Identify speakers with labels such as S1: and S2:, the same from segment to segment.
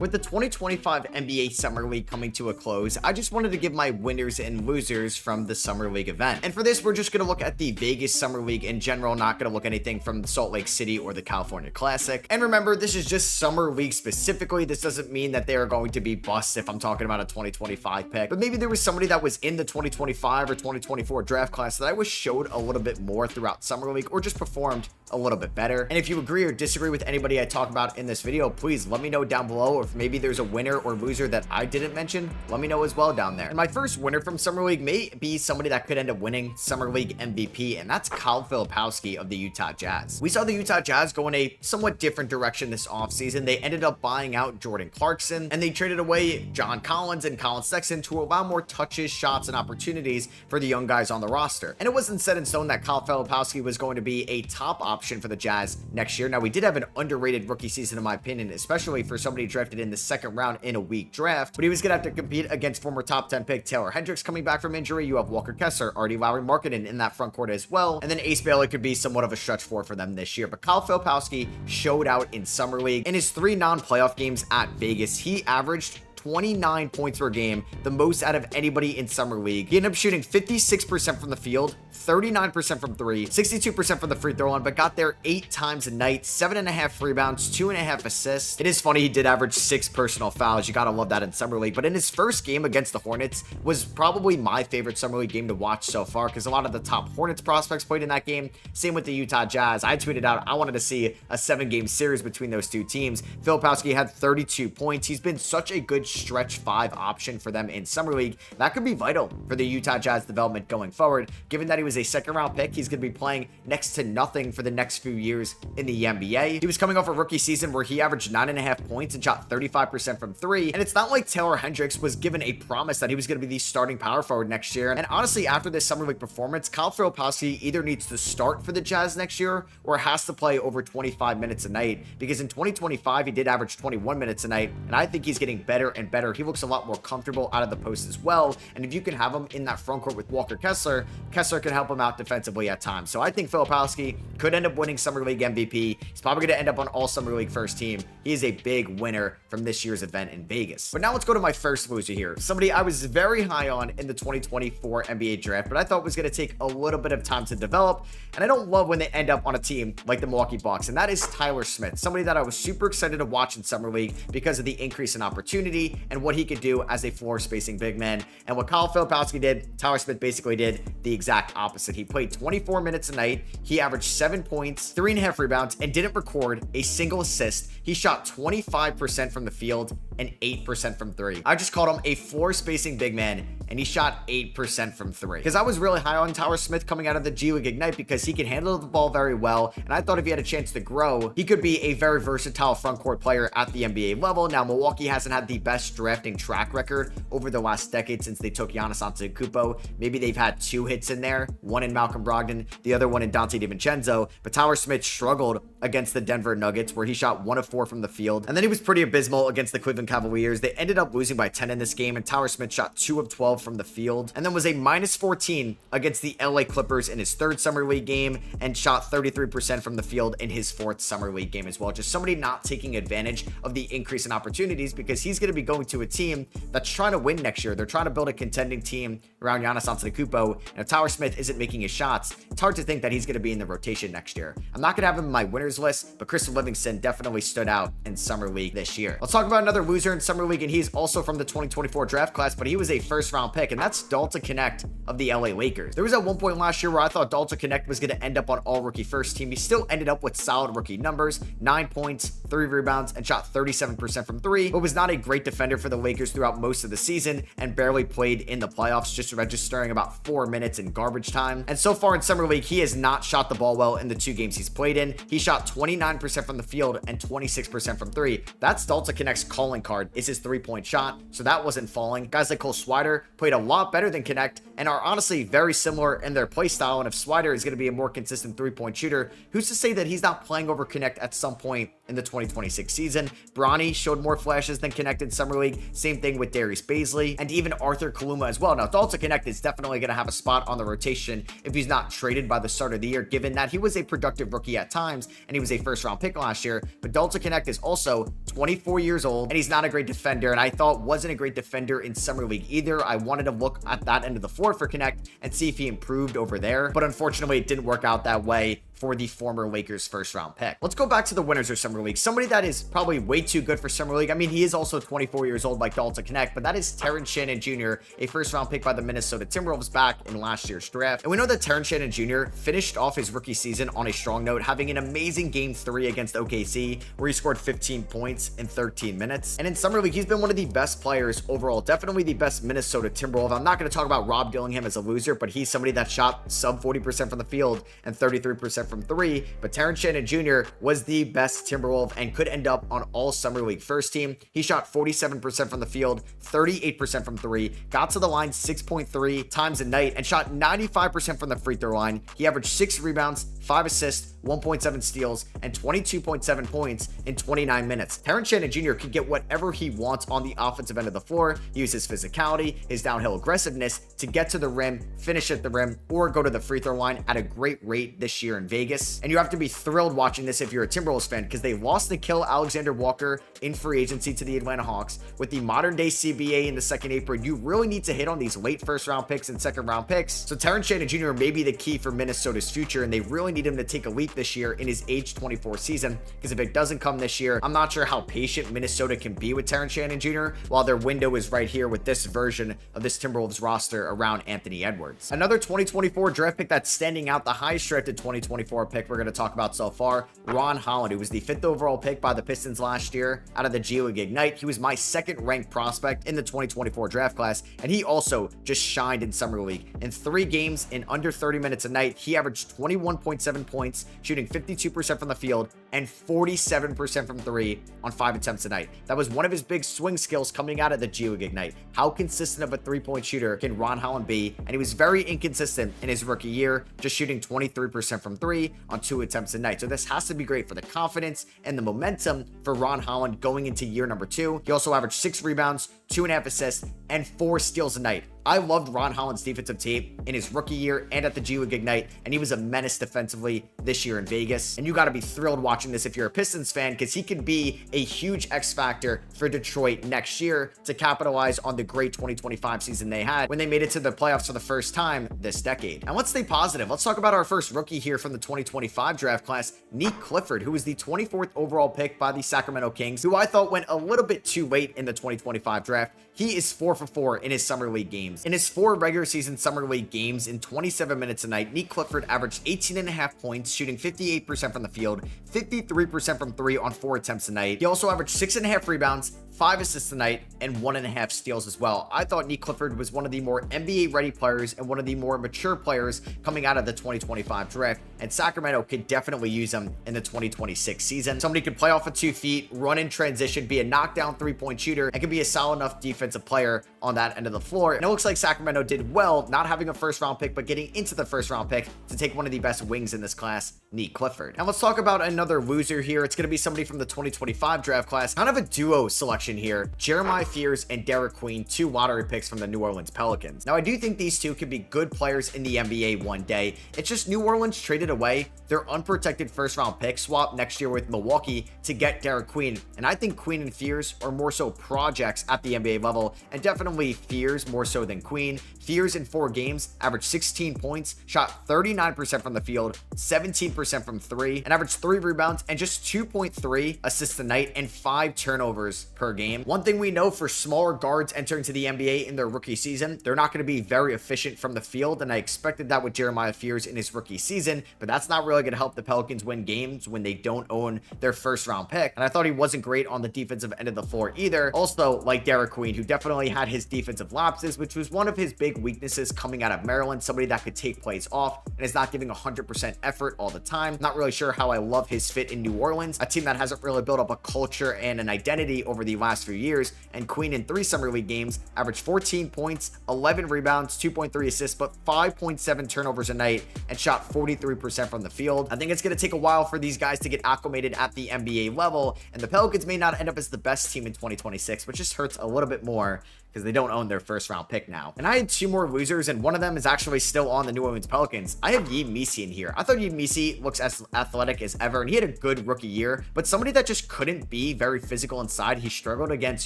S1: With the 2025 NBA Summer League coming to a close, I just wanted to give my winners and losers from the Summer League event. And for this, we're just going to look at the Vegas Summer League in general, not going to look at anything from Salt Lake City or the California Classic. And remember, this is just Summer League specifically. This doesn't mean that they are going to be busts if I'm talking about a 2025 pick. But maybe there was somebody that was in the 2025 or 2024 draft class that I was showed a little bit more throughout Summer League or just performed a little bit better. And if you agree or disagree with anybody I talk about in this video, please let me know down below. Or if maybe there's a winner or loser that I didn't mention, let me know as well down there. And my first winner from Summer League may be somebody that could end up winning Summer League MVP, and that's Filipowski of the Utah Jazz. We saw the Utah Jazz go in a somewhat different direction this offseason. They ended up buying out Jordan Clarkson, and they traded away John Collins and Colin Sexton to allow more touches, shots, and opportunities for the young guys on the roster. And it wasn't set in stone that Filipowski was going to be a top option for the Jazz next year. Now, we did have an underrated rookie season in my opinion, especially for somebody drafted in the second round in a weak draft, but he was gonna have to compete against former top 10 pick Taylor Hendricks coming back from injury. You have Walker Kessler, Artie Lowry Markkanen in that front court as well, and then Ace Baylor could be somewhat of a stretch for them this year. But Filipowski showed out in Summer League. In his 3 non-playoff games at Vegas, he averaged 29 points per game, the most out of anybody in Summer League. He ended up shooting 56% from the field, 39% from 3, 62% from the free throw line, but got there 8 times a night, 7.5 rebounds, 2.5 assists. It is funny, he did average 6 personal fouls. You gotta love that in Summer League. But in his first game against the Hornets was probably my favorite Summer League game to watch so far, because a lot of the top Hornets prospects played in that game. Same with the Utah Jazz. I tweeted out I wanted to see a 7-game series between those two teams. Filipowski had 32 points. He's been such a good stretch 5 option for them in Summer League. That could be vital for the Utah Jazz development going forward. Given that he was a second round pick, he's going to be playing next to nothing for the next few years in the NBA. He was coming off a rookie season where he averaged 9.5 points and shot 35% from 3. And it's not like Taylor Hendricks was given a promise that he was going to be the starting power forward next year. And honestly, after this Summer League performance, Filipowski either needs to start for the Jazz next year or has to play over 25 minutes a night, because in 2025 he did average 21 minutes a night, and I think he's getting better and better. He looks a lot more comfortable out of the post as well, and if you can have him in that front court with Walker Kessler, Kessler can help him out defensively at times. So I think Filipowski could end up winning Summer League MVP. He's probably going to end up on all Summer League first team. He is a big winner from this year's event in Vegas. But now let's go to my first loser here. Somebody I was very high on in the 2024 NBA draft, but I thought was going to take a little bit of time to develop, and I don't love when they end up on a team like the Milwaukee Bucks, and that is Tyler Smith. Somebody that I was super excited to watch in Summer League because of the increase in opportunity and what he could do as a floor spacing big man. And what Filipowski did, Tyler Smith basically did the exact opposite. He played 24 minutes a night. He averaged 7 points, 3.5 rebounds, and didn't record a single assist. He shot 25% from the field and 8% from 3. I just called him a floor spacing big man, and he shot 8% from 3. Because I was really high on Tyler Smith coming out of the G League Ignite because he can handle the ball very well, and I thought if he had a chance to grow, he could be a very versatile front court player at the NBA level. Now, Milwaukee hasn't had the best drafting track record over the last decade since they took Giannis Antetokounmpo. Maybe they've had 2 hits in there, one in Malcolm Brogdon, the other one in Dante DiVincenzo, but Tyler Smith struggled against the Denver Nuggets where he shot 1 of 4 from the field, and then he was pretty abysmal against the Cleveland Cavaliers. They ended up losing by 10 in this game, and Tyler Smith shot 2 of 12 from the field, and then was a minus 14 against the LA Clippers in his 3rd Summer League game, and shot 33% from the field in his 4th Summer League game as well. Just somebody not taking advantage of the increase in opportunities, because he's going to be going to a team that's trying to win next year. They're trying to build a contending team around Giannis Antetokounmpo, and if Tyler Smith isn't making his shots, it's hard to think that he's going to be in the rotation next year. I'm not going to have him in my winners list, but Chris Livingston definitely stood out in Summer League this year. Let's talk about another loser in Summer League, and he's also from the 2024 draft class, but he was a 1st round pick, and that's Dalton Knecht of the LA Lakers. There was at one point last year where I thought Dalton Knecht was going to end up on all rookie first team. He still ended up with solid rookie numbers, 9 points, 3 rebounds, and shot 37% from 3, but was not a great defender for the Lakers throughout most of the season and barely played in the playoffs, just registering about 4 minutes in garbage time. And so far in Summer League, he has not shot the ball well in the 2 games he's played in. He shot 29% from the field and 26% from 3. That's Dalton Knecht's calling card, is his 3-point shot, so that wasn't falling. Guys like Cole Swider played a lot better than Knecht and are honestly very similar in their play style. And if Swider is going to be a more consistent three-point shooter, who's to say that he's not playing over Knecht at some point in the 2026 season? Bronny showed more flashes than Knecht in Summer League. Same thing with Darius Baisley and even Arthur Kaluma as well. Now, Dalton Knecht is definitely going to have a spot on the rotation if he's not traded by the start of the year, given that he was a productive rookie at times and he was a first-round pick last year. But Dalton Knecht is also 24 years old, and he's not a great defender, and I thought wasn't a great defender in Summer League either. I wanted to look at that end of the floor for Knecht and see if he improved over there, but unfortunately it didn't work out that way for the former Lakers first round pick. Let's go back to the winners of Summer League. Somebody that is probably way too good for Summer League. I mean, he is also 24 years old like Dalton Knecht, but that is Terrence Shannon Jr., a first round pick by the Minnesota Timberwolves back in last year's draft. And we know that Terrence Shannon Jr. finished off his rookie season on a strong note, having an amazing game 3 against OKC, where he scored 15 points in 13 minutes. And in Summer League, he's been one of the best players overall, definitely the best Minnesota Timberwolf. I'm not going to talk about Rob Dillingham as a loser, but he's somebody that shot sub 40% from the field and 33% from 3. But Terrence Shannon Jr. was the best Timberwolf and could end up on all Summer League first team. He shot 47% from the field, 38% from 3, got to the line 6.3 times a night, and shot 95% from the free throw line. He averaged 6 rebounds, 5 assists, 1.7 steals, and 22.7 points in 29 minutes. Terrence Shannon Jr. could get whatever he wants on the offensive end of the floor, use his physicality, his downhill aggressiveness to get to the rim, finish at the rim, or go to the free throw line at a great rate this year in Vegas. And you have to be thrilled watching this if you're a Timberwolves fan, because they lost Nickeil Alexander-Walker in free agency to the Atlanta Hawks. With the modern day CBA in the second apron, you really need to hit on these late first round picks and second round picks. So Terrence Shannon Jr. may be the key for Minnesota's future, and they really need him to take a leap this year in his age 24 season, because if it doesn't come this year, I'm not sure how patient Minnesota can be with Terrence Shannon Jr. while their window is right here with this version of this Timberwolves roster around Anthony Edwards. Another 2024 draft pick that's standing out, the highest drafted 2024 pick we're going to talk about so far, Ron Holland, who was the 5th overall pick by the Pistons last year out of the G League Ignite. He was my second ranked prospect in the 2024 draft class, and he also just shined in Summer League. In 3 games in under 30 minutes a night, he averaged 21.7 points, shooting 52% from the field and 47% from 3 on 5 attempts a night. That was one of his big swing skills coming out of the G League Ignite. How consistent of a 3-point shooter can Ron Holland be? And he was very inconsistent in his rookie year, just shooting 23% from 3 on 2 attempts a night. So this has to be great for the confidence and the momentum for Ron Holland going into year number 2. He also averaged 6 rebounds, 2.5 assists, and 4 steals a night. I loved Ron Holland's defensive tape in his rookie year and at the G League Ignite, and he was a menace defensively this year in Vegas. And you got to be thrilled watching this if you're a Pistons fan, because he could be a huge X factor for Detroit next year to capitalize on the great 2025 season they had when they made it to the playoffs for the first time this decade. And let's stay positive. Let's talk about our first rookie here from the 2025 draft class, Knecht Clifford, who was the 24th overall pick by the Sacramento Kings, who I thought went a little bit too late in the 2025 draft. He is 4 for 4 in his Summer League games. In his 4 regular season Summer League games in 27 minutes a night, Knecht Clifford averaged 18.5 points, shooting 58% from the field, 53% from 3 on 4 attempts a night. He also averaged 6.5 rebounds, 5 assists a night, and 1.5 steals as well. I thought Knecht Clifford was one of the more NBA-ready players and one of the more mature players coming out of the 2025 draft, and Sacramento could definitely use him in the 2026 season. Somebody could play off of 2 feet, run in transition, be a knockdown 3-point shooter, and could be a solid enough defensive player on that end of the floor. And it looks like Sacramento did well, not having a first-round pick, but getting into the first-round pick to take one of the best wings in this class, Knecht Clifford. And let's talk about another loser here. It's going to be somebody from the 2025 draft class, kind of a duo selection here. Jeremiah Fears and Derek Queen, 2 lottery picks from the New Orleans Pelicans. Now, I do think these 2 could be good players in the NBA one day. It's just New Orleans traded away their unprotected first-round pick swap next year with Milwaukee to get Derek Queen. And I think Queen and Fears are more so projects at the NBA level, and definitely Fears more so than Queen. Fears in 4 games averaged 16 points, shot 39% from the field, 17% from 3, and averaged 3 rebounds and just 2.3 assists a night and 5 turnovers per game. One thing we know for smaller guards entering to the NBA in their rookie season, they're not going to be very efficient from the field, and I expected that with Jeremiah Fears in his rookie season, but that's not really going to help the Pelicans win games when they don't own their first-round pick. And I thought he wasn't great on the defensive end of the floor either. Also, like Derek Queen, who definitely had his defensive lapses, which was was one of his big weaknesses coming out of Maryland, somebody that could take plays off and is not giving 100% effort all the time. Not really sure how I love his fit in New Orleans, a team that hasn't really built up a culture and an identity over the last few years. And Queen in 3 summer league games averaged 14 points, 11 rebounds, 2.3 assists, but 5.7 turnovers a night, and shot 43% from the field. I think it's going to take a while for these guys to get acclimated at the NBA level, and the Pelicans may not end up as the best team in 2026, which just hurts a little bit more because they don't own their first round pick now. And I had 2 more losers, and one of them is actually still on the New Orleans Pelicans. I have Missi in here. I thought Missi looks as athletic as ever, and he had a good rookie year, but somebody that just couldn't be very physical inside. He struggled against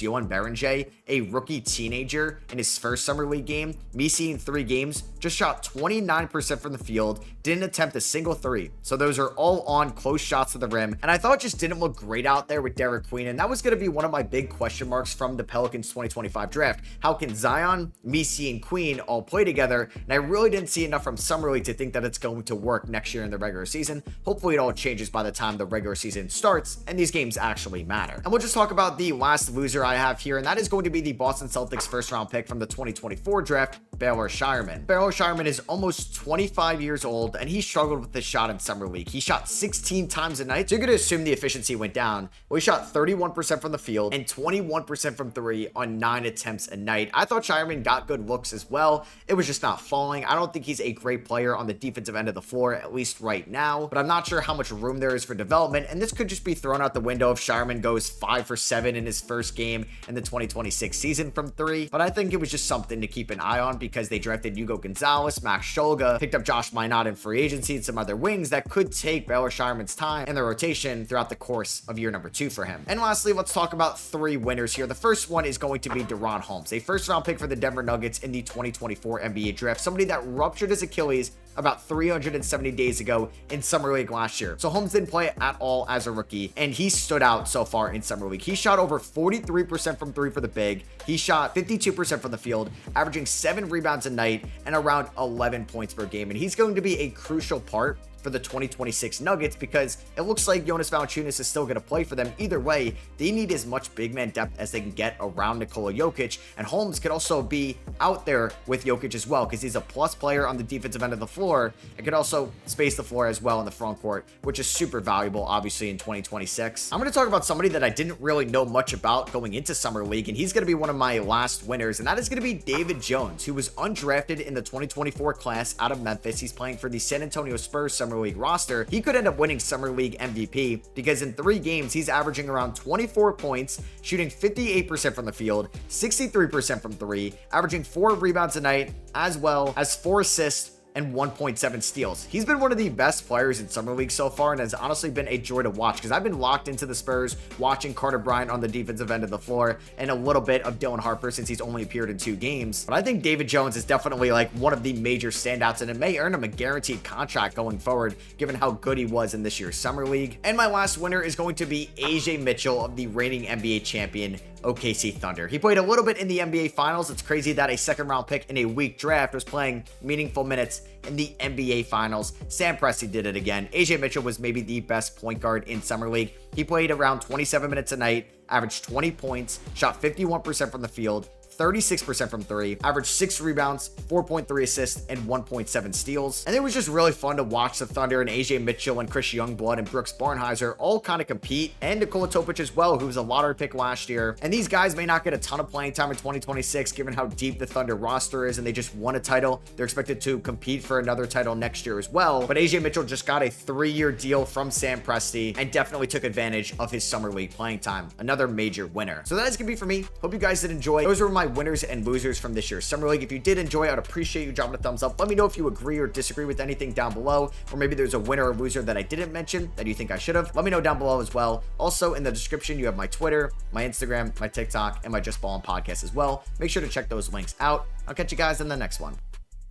S1: Yohan, a rookie teenager, in his first summer league game. Missi in 3 games just shot 29% from the field, didn't attempt a single 3. So those are all on close shots to the rim, and I thought it just didn't look great out there with Derek Queen, and that was going to be one of my big question marks from the Pelicans 2025 draft. How can Zion, Missi, and Queen all play together? And I really didn't see enough from summer league to think that it's going to work next year in the regular season. Hopefully it all changes by the time the regular season starts and these games actually matter. And we'll just talk about the last loser I have here, and that is going to be the Boston Celtics first round pick from the 2024 draft, Baylor Scheierman. Baylor Scheierman is almost 25 years old, and he struggled with the shot in summer league. He shot 16 times a night, so you're going to assume the efficiency went down. Well, he shot 31% from the field and 21% from 3 on 9 attempts a night. I thought Scheierman got good looks as well. It was just not falling. I don't think he's a great player on the defensive end of the floor, at least right now, but I'm not sure how much room there is for development, and this could just be thrown out the window if Scheierman goes 5 for 7 in his first game in the 2026 season from 3. But I think it was just something to keep an eye on because they drafted Hugo Gonzalez, Max Shulga, picked up Josh Minot in free agency, and some other wings that could take Baylor Scheierman's time in the rotation throughout the course of year number 2 for him. And lastly, let's talk about 3 winners here. The first one is going to be Deron Holmes, a first round pick for the Denver Nuggets in the 2024 NBA draft, somebody that ruptured his Achilles about 370 days ago in summer league last year. So Holmes didn't play at all as a rookie, and he stood out so far in summer league. He shot over 43% from 3 for the big. He shot 52% from the field, averaging 7 rebounds a night and around 11 points per game. And he's going to be a crucial part for the 2026 Nuggets because it looks like Jonas Valanciunas is still going to play for them. Either way, they need as much big man depth as they can get around Nikola Jokic, and Holmes could also be out there with Jokic as well because he's a plus player on the defensive end of the floor and could also space the floor as well in the front court, which is super valuable obviously in 2026. I'm going to talk about somebody that I didn't really know much about going into summer league, and he's going to be one of my last winners, and that is going to be David Jones, who was undrafted in the 2024 class out of Memphis. He's playing for the San Antonio Spurs summer league roster. He could end up winning summer league MVP because in 3 games he's averaging around 24 points, shooting 58% from the field, 63% from 3, averaging 4 rebounds a night, as well as 4 assists and 1.7 steals. He's been one of the best players in summer league so far and has honestly been a joy to watch because I've been locked into the Spurs watching Carter Bryant on the defensive end of the floor and a little bit of Dylan Harper since he's only appeared in 2 games. But I think David Jones is definitely like one of the major standouts, and it may earn him a guaranteed contract going forward given how good he was in this year's summer league. And my last winner is going to be AJ Mitchell of the reigning NBA champion OKC Thunder. He played a little bit in the NBA Finals. It's crazy that a second round pick in a weak draft was playing meaningful minutes in the NBA Finals. Sam Presti did it again. AJ Mitchell was maybe the best point guard in summer league. He played around 27 minutes a night, averaged 20 points, shot 51% from the field, 36% from 3, averaged 6 rebounds, 4.3 assists, and 1.7 steals. And it was just really fun to watch the Thunder and AJ Mitchell and Chris Youngblood and Brooks Barnhizer all kind of compete, and Nikola Topic as well, who was a lottery pick last year. And these guys may not get a ton of playing time in 2026 given how deep the Thunder roster is, and they just won a title. They're expected to compete for another title next year as well. But AJ Mitchell just got a 3-year deal from Sam Presti and definitely took advantage of his summer league playing time. Another major winner. So that is gonna be for me. Hope you guys did enjoy. Those were my winners and losers from this year's summer league. If you did enjoy, I'd appreciate you dropping a thumbs up. Let me know if you agree or disagree with anything down below, or maybe there's a winner or loser that I didn't mention that you think I should have. Let me know down below as well. Also in the description you have my Twitter, my Instagram, my TikTok, and my Just Ballin' podcast as well. Make sure to check those links out. I'll catch you guys in the next one.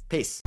S1: Peace.